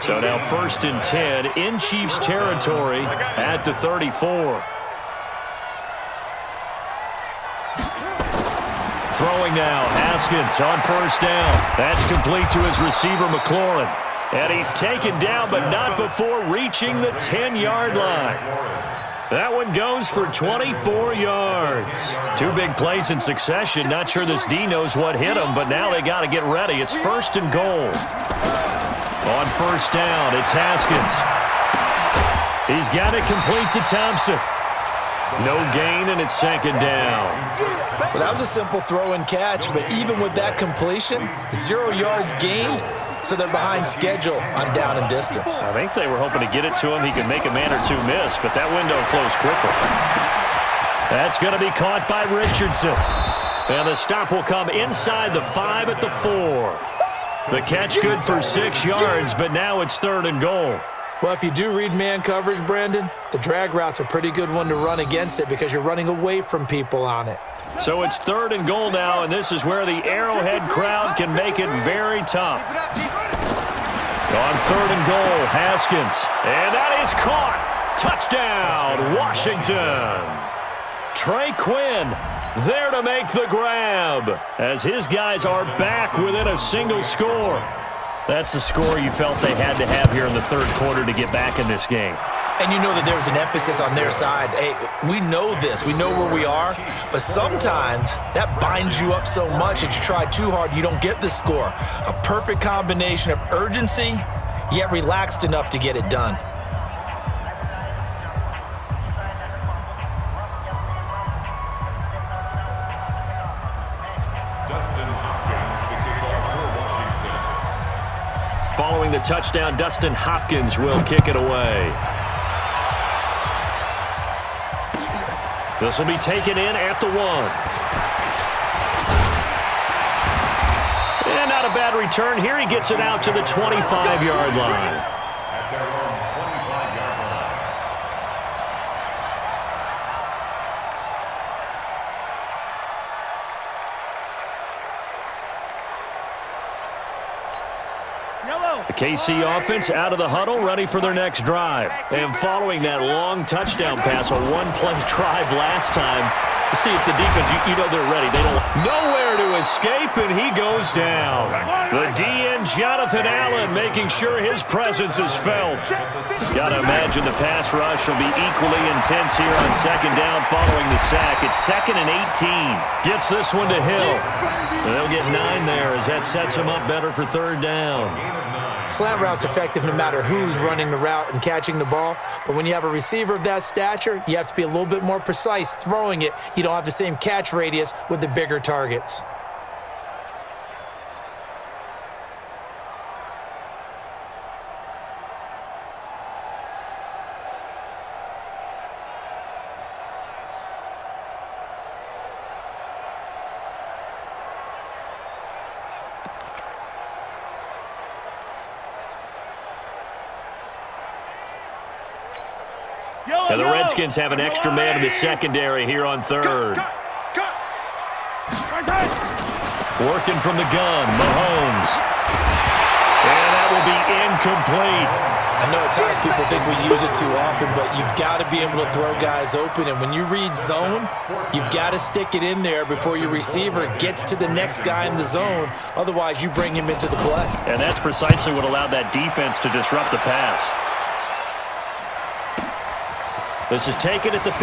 So now 1st and 10 in Chiefs territory at the 34. Throwing now, Haskins on 1st down. That's complete to his receiver, McLaurin. And he's taken down, but not before reaching the 10-yard line. That one goes for 24 yards. 2 big plays in succession. Not sure this D knows what hit him, but now they got to get ready. It's 1st and goal. On 1st down, it's Haskins. He's got it complete to Thompson. No gain, and it's 2nd down. Well, that was a simple throw and catch, but even with that completion, 0 yards gained, so they're behind schedule on down and distance. I think they were hoping to get it to him. He could make a man or two miss, but that window closed quickly. That's going to be caught by Richardson. And the stop will come inside the 5 at the 4. The catch good for 6 yards, but now it's 3rd and goal. Well, if you do read man coverage, Brandon, the drag route's a pretty good one to run against it because you're running away from people on it. So it's 3rd and goal now, and this is where the Arrowhead crowd can make it very tough. On 3rd and goal, Haskins. And that is caught. Touchdown, Washington. Trey Quinn there to make the grab as his guys are back within a single score. That's the score you felt they had to have here in the 3rd quarter to get back in this game. And you know that there was an emphasis on their side. Hey, we know this. We know where we are. But sometimes that binds you up so much that you try too hard, you don't get the score. A perfect combination of urgency, yet relaxed enough to get it done. Following the touchdown, Dustin Hopkins will kick it away. This will be taken in at the 1. And not a bad return. Here he gets it out to the 25-yard line. The KC offense out of the huddle, ready for their next drive. And following that long touchdown pass, a one-play drive last time, let's see if the defense, you know they're ready. They don't nowhere to escape, and he goes down. The DN, Jonathan Allen, making sure his presence is felt. Got to imagine the pass rush will be equally intense here on 2nd down following the sack. It's 2nd and 18. Gets this one to Hill. They'll get 9 there as that sets him up better for 3rd down. Slant route's effective no matter who's running the route and catching the ball. But when you have a receiver of that stature, you have to be a little bit more precise throwing it. You don't have the same catch radius with the bigger targets. And the Redskins have an extra man in the secondary here on 3rd. Working from the gun, Mahomes. And that will be incomplete. I know at times people think we use it too often, but you've got to be able to throw guys open. And when you read zone, you've got to stick it in there before your receiver gets to the next guy in the zone. Otherwise, you bring him into the play. And that's precisely what allowed that defense to disrupt the pass. This is taken at the 15.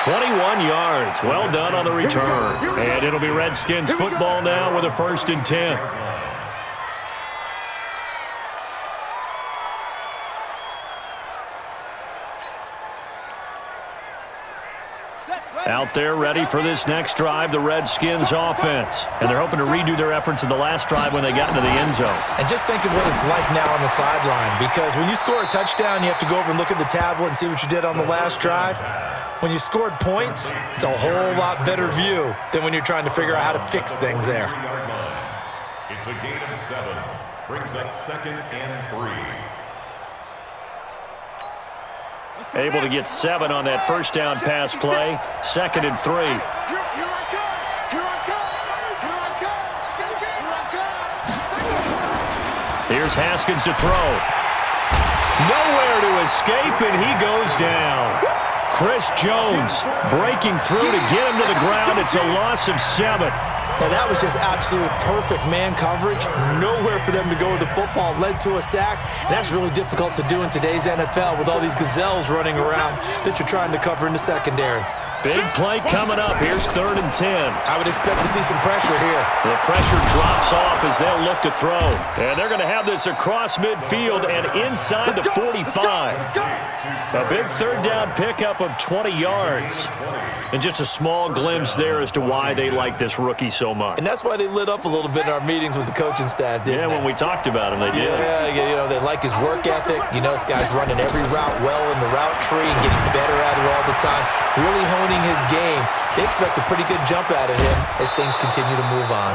21 yards. Well done on the return. And it'll be Redskins football now with a 1st and 10. Out there ready for this next drive, the Redskins offense. And they're hoping to redo their efforts in the last drive when they got into the end zone. And just think of what it's like now on the sideline, because when you score a touchdown, you have to go over and look at the tablet and see what you did on the last drive. When you scored points, it's a whole lot better view than when you're trying to figure out how to fix things there. It's a gain of 7. Brings up 2nd and 3. Able to get 7 on that 1st down pass play. 2nd and 3. Here's Haskins to throw. Nowhere to escape, and he goes down. Chris Jones breaking through to get him to the ground. It's a loss of 7. Now, that was just absolute perfect man coverage. Nowhere for them to go with the football. Led to a sack. And that's really difficult to do in today's NFL with all these gazelles running around that you're trying to cover in the secondary. Big play coming up. Here's 3rd and 10. I would expect to see some pressure here. The pressure drops off as they'll look to throw. And they're going to have this across midfield and inside the 45. A big 3rd down pickup of 20 yards. And just a small glimpse there as to why they like this rookie so much. And that's why they lit up a little bit in our meetings with the coaching staff, didn't they? When we talked about him, they did. Yeah, they like his work ethic. This guy's running every route well in the route tree and getting better at it all the time. Really honing his game. They expect a pretty good jump out of him as things continue to move on.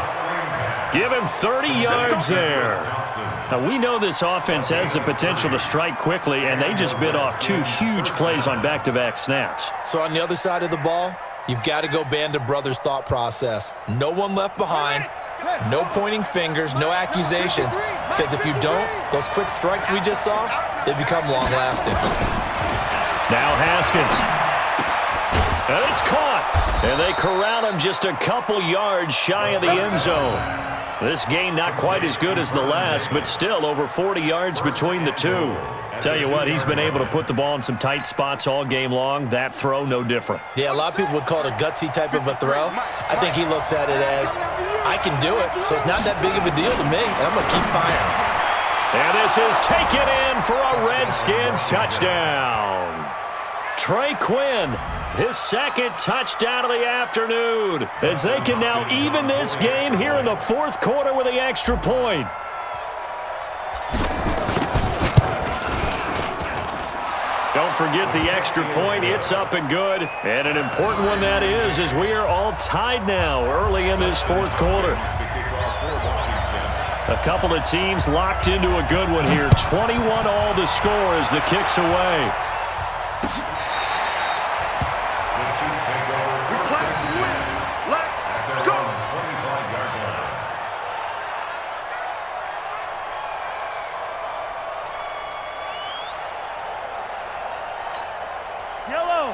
Give him 30 yards there. Now, we know this offense has the potential to strike quickly, and they just bit off 2 huge plays on back-to-back snaps. So on the other side of the ball, you've got to go Band of Brothers thought process. No one left behind, no pointing fingers, no accusations, because if you don't, those quick strikes we just saw, they become long-lasting. Now Haskins. And it's caught. And they corral him just a couple yards shy of the end zone. This gain not quite as good as the last, but still over 40 yards between the two. Tell you what, he's been able to put the ball in some tight spots all game long. That throw, no different. Yeah, a lot of people would call it a gutsy type of a throw. I think he looks at it as, I can do it, so it's not that big of a deal to me, and I'm going to keep firing. And this is taken in for a Redskins touchdown. Trey Quinn, his 2nd touchdown of the afternoon, as they can now even this game here in the 4th quarter with the extra point. Don't forget the extra point. It's up and good. And an important one that is, as we are all tied now early in this 4th quarter. A couple of teams locked into a good one here. 21 all the score as the kick's away.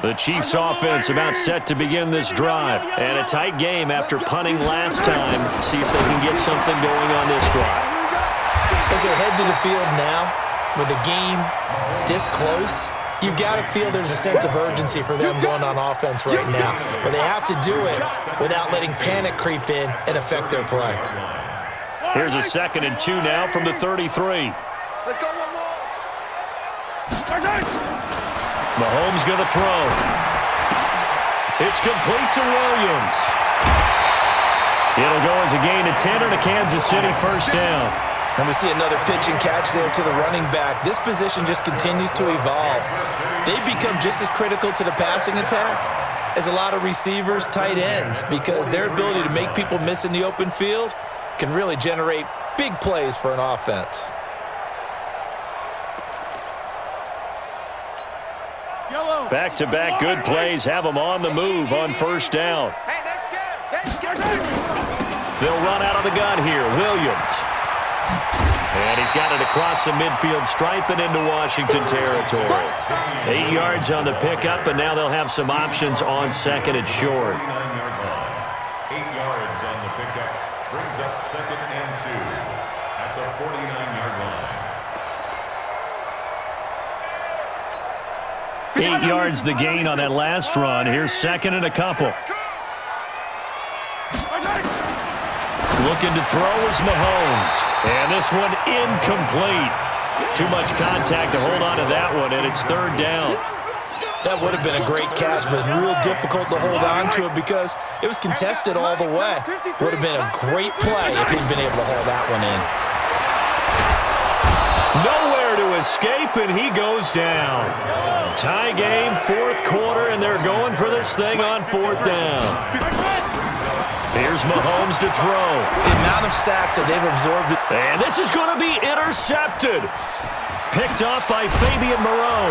The Chiefs offense about set to begin this drive. And a tight game after punting last time. See if they can get something going on this drive. As they head to the field now, with the game this close, you've got to feel there's a sense of urgency for them going on offense right now. But they have to do it without letting panic creep in and affect their play. Here's a 2nd and 2 now from the 33. Let's go one more. Mahomes going to throw. It's complete to Williams. It'll go as a gain of 10 and a Kansas City 1st down. And we see another pitch and catch there to the running back. This position just continues to evolve. They become just as critical to the passing attack as a lot of receivers, tight ends, because their ability to make people miss in the open field can really generate big plays for an offense. Back-to-back good plays have them on the move on 1st down. They'll run out of the gun here. Williams. And he's got it across the midfield stripe and into Washington territory. 8 yards on the pickup, and now they'll have some options on 2nd and short. 8 yards on the pickup brings up 2nd and 2 at the 49-yard line. 8 yards the gain on that last run. Here's 2nd and a couple. Looking to throw is Mahomes. And this one incomplete. Too much contact to hold on to that one, and it's 3rd down. That would have been a great catch, but it's real difficult to hold on to it because it was contested all the way. Would have been a great play if he'd been able to hold that one in. Nowhere to escape, and he goes down. Tie game, 4th quarter, and they're going for this thing on 4th down. Here's Mahomes to throw. The amount of sacks that they've absorbed. And this is going to be intercepted. Picked up by Fabian Moreau.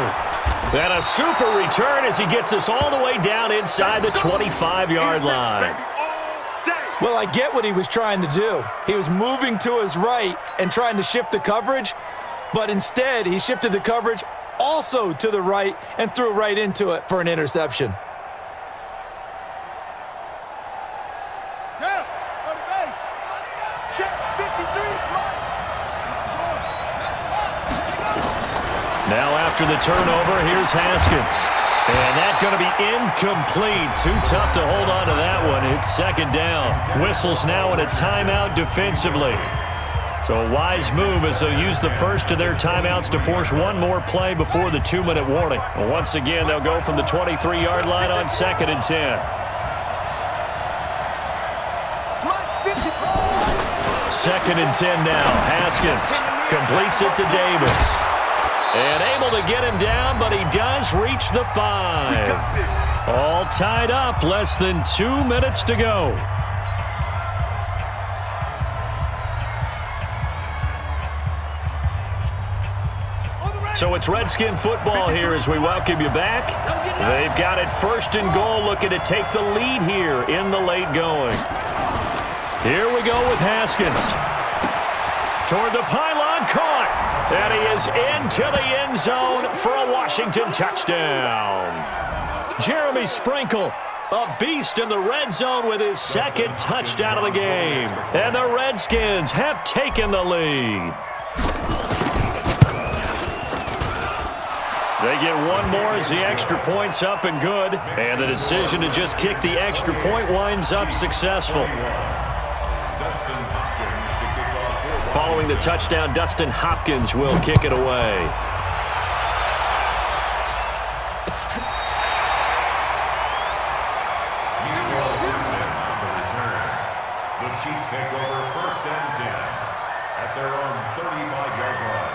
And a super return as he gets us all the way down inside the 25-yard line. Well, I get what he was trying to do. He was moving to his right and trying to shift the coverage, but instead he shifted the coverage also to the right and threw right into it for an interception. Now after the turnover, here's Haskins. And that's going to be incomplete. Too tough to hold on to that one. It's second down. Whistles now in a timeout defensively. So a wise move as they'll use the first of their timeouts to force one more play before the 2-minute warning. And once again, they'll go from the 23-yard line on 2nd and 10. Second and 10 now. Haskins completes it to Davis. And able to get him down, but he does reach the 5. All tied up, less than 2 minutes to go. So it's Redskin football here as we welcome you back. They've got it 1st and goal, looking to take the lead here in the late going. Here we go with Haskins. Toward the pylon, caught. And he is into the end zone for a Washington touchdown. Jeremy Sprinkle, a beast in the red zone with his 2nd touchdown of the game. And the Redskins have taken the lead. They get one more as the extra point's up and good. And the decision to just kick the extra point winds up successful. Following the touchdown, Dustin Hopkins will kick it away. The Chiefs take over 1st and 10 at their own 35-yard line.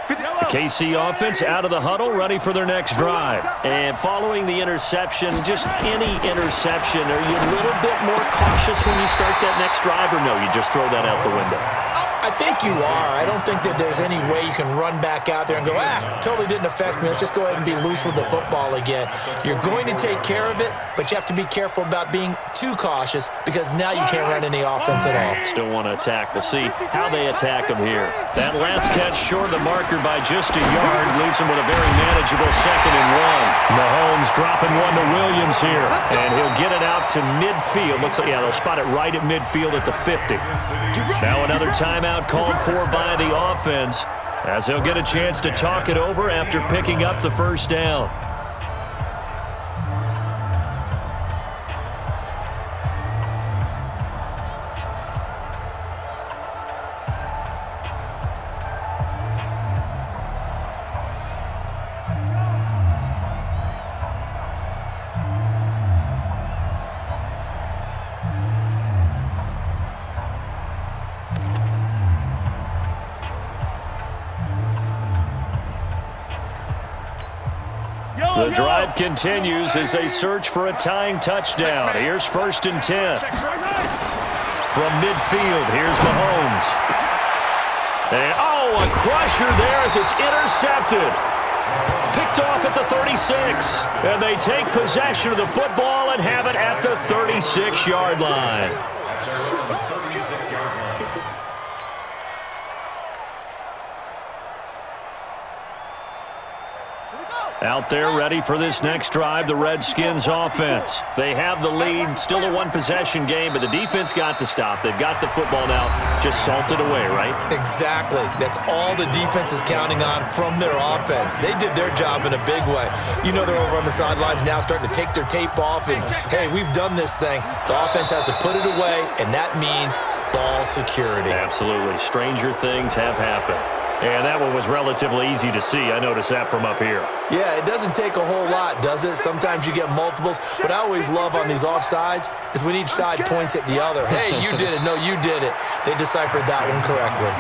The KC offense out of the huddle, ready for their next drive. And following the interception, just any interception, are you a little bit more cautious when you start that next drive, or no, you just throw that out the window? I think you are. I don't think that there's any way you can run back out there and go, totally didn't affect me. Let's just go ahead and be loose with the football again. You're going to take care of it, but you have to be careful about being too cautious because now you can't run any offense at all. Still want to attack. We'll see how they attack them here. That last catch short of the marker by just a yard leaves them with a very manageable 2nd and 1. Mahomes dropping one to Williams here, and he'll get it out to midfield. Looks like, they'll spot it right at midfield at the 50. Now another timeout called for by the offense as he'll get a chance to talk it over after picking up the 1st down. The drive continues as they search for a tying touchdown. Here's 1st and 10. From midfield, here's Mahomes. And, a crusher there as it's intercepted. Picked off at the 36. And they take possession of the football and have it at the 36-yard line. Out there ready for this next drive, the Redskins offense. They have the lead, still a one-possession game, but the defense got to stop. They've got the football now, just salted away, right? Exactly. That's all the defense is counting on from their offense. They did their job in a big way. You know they're over on the sidelines now starting to take their tape off, and, hey, we've done this thing. The offense has to put it away, and that means ball security. Absolutely. Stranger things have happened. And that one was relatively easy to see. I noticed that from up here. Yeah, it doesn't take a whole lot, does it? Sometimes you get multiples. What I always love on these offsides is when each side points at the other. Hey, you did it. No, you did it. They deciphered that one correctly.